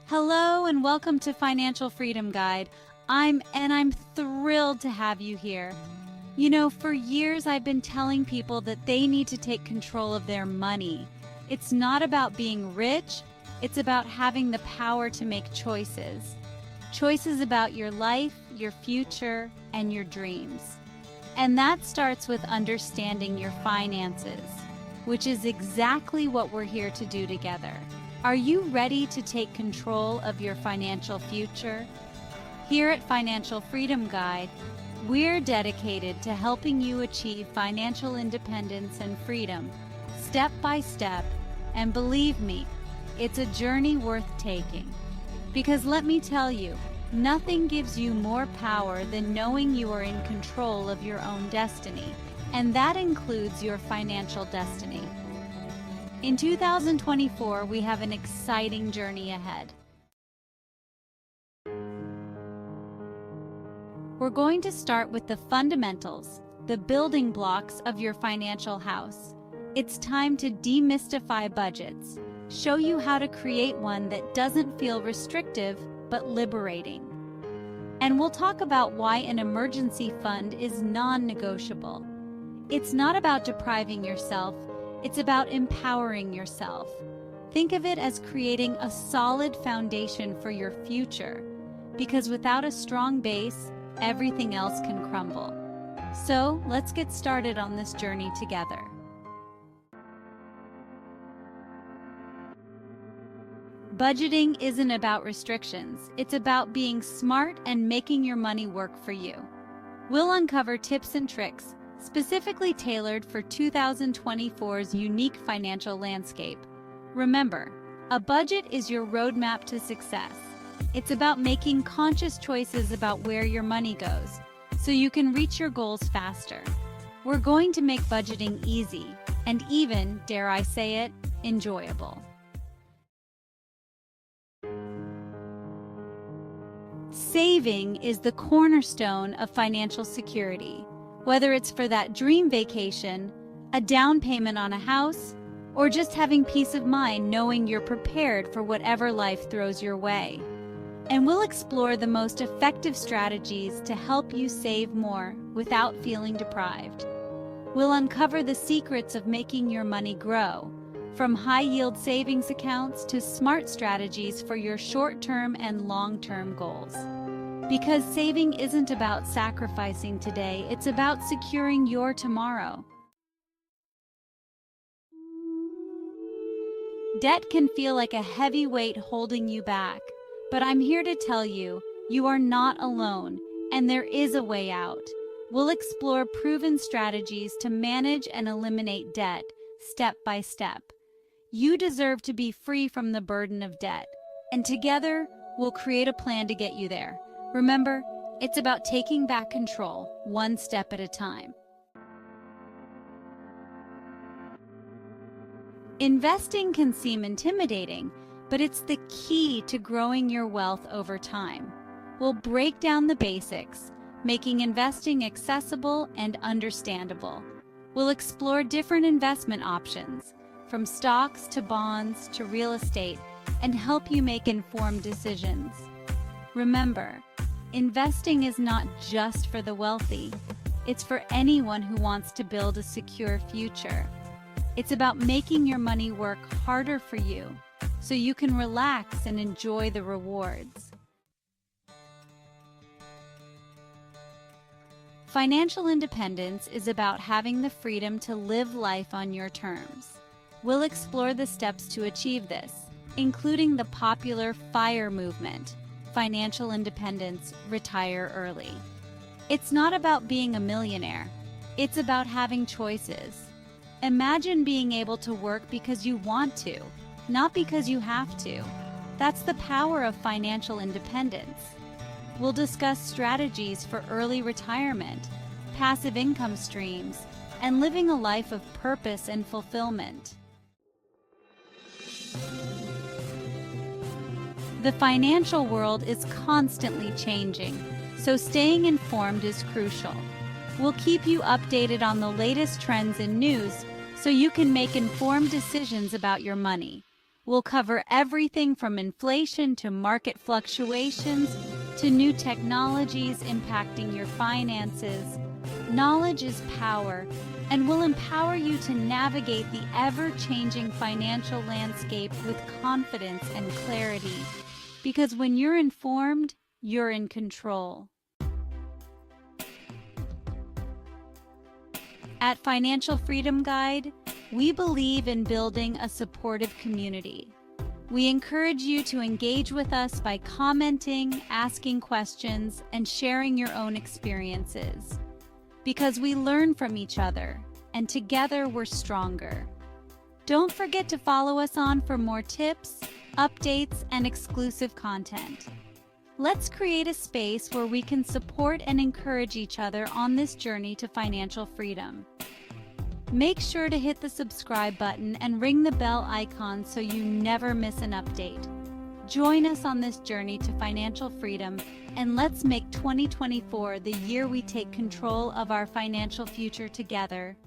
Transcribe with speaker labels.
Speaker 1: Hello and welcome to Financial Freedom Guide. I'm thrilled to have you here. You know, for years I've been telling people that they need to take control of their money. It's not about being rich, it's about having the power to make choices. Choices about your life, your future, and your dreams. And that starts with understanding your finances, which is exactly what we're here to do together. Are you ready to take control of your financial future? Here at Financial Freedom Guide, we're dedicated to helping you achieve financial independence and freedom, step by step, and believe me, it's a journey worth taking. Because let me tell you, nothing gives you more power than knowing you are in control of your own destiny, and that includes your financial destiny. In 2024, we have an exciting journey ahead. We're going to start with the fundamentals, the building blocks of your financial house. It's time to demystify budgets, show you how to create one that doesn't feel restrictive but liberating. And we'll talk about why an emergency fund is non-negotiable. It's not about depriving yourself, it's about empowering yourself. Think of it as creating a solid foundation for your future, because without a strong base, everything else can crumble. So let's get started on this journey together. Budgeting isn't about restrictions, it's about being smart and making your money work for you. We'll uncover tips and tricks specifically tailored for 2024's unique financial landscape. Remember, a budget is your roadmap to success. It's about making conscious choices about where your money goes, so you can reach your goals faster. We're going to make budgeting easy, and even, dare I say it, enjoyable. Saving is the cornerstone of financial security. Whether it's for that dream vacation, a down payment on a house, or just having peace of mind knowing you're prepared for whatever life throws your way. And we'll explore the most effective strategies to help you save more without feeling deprived. We'll uncover the secrets of making your money grow, from high-yield savings accounts to smart strategies for your short-term and long-term goals. Because saving isn't about sacrificing today, it's about securing your tomorrow. Debt can feel like a heavy weight holding you back, but I'm here to tell you, you are not alone, and there is a way out. We'll explore proven strategies to manage and eliminate debt, step by step. You deserve to be free from the burden of debt, and together, we'll create a plan to get you there. Remember, it's about taking back control, one step at a time. Investing can seem intimidating, but it's the key to growing your wealth over time. We'll break down the basics, making investing accessible and understandable. We'll explore different investment options, from stocks to bonds to real estate, and help you make informed decisions. Remember, investing is not just for the wealthy. It's for anyone who wants to build a secure future. It's about making your money work harder for you, so you can relax and enjoy the rewards. Financial independence is about having the freedom to live life on your terms. We'll explore the steps to achieve this, including the popular FIRE movement, financial independence, retire early. It's not about being a millionaire. It's about having choices. Imagine being able to work because you want to, not because you have to. That's the power of financial independence. We'll discuss strategies for early retirement, passive income streams, and living a life of purpose and fulfillment. The financial world is constantly changing, so staying informed is crucial. We'll keep you updated on the latest trends and news so you can make informed decisions about your money. We'll cover everything from inflation to market fluctuations to new technologies impacting your finances. Knowledge is power, and will empower you to navigate the ever-changing financial landscape with confidence and clarity. Because when you're informed, you're in control. At Financial Freedom Guide, we believe in building a supportive community. We encourage you to engage with us by commenting, asking questions, and sharing your own experiences. Because we learn from each other, and together we're stronger. Don't forget to follow us on for more tips, updates, and exclusive content. Let's create a space where we can support and encourage each other on this journey to financial freedom. Make sure to hit the subscribe button and ring the bell icon so you never miss an update. Join us on this journey to financial freedom, and let's make 2024 the year we take control of our financial future together.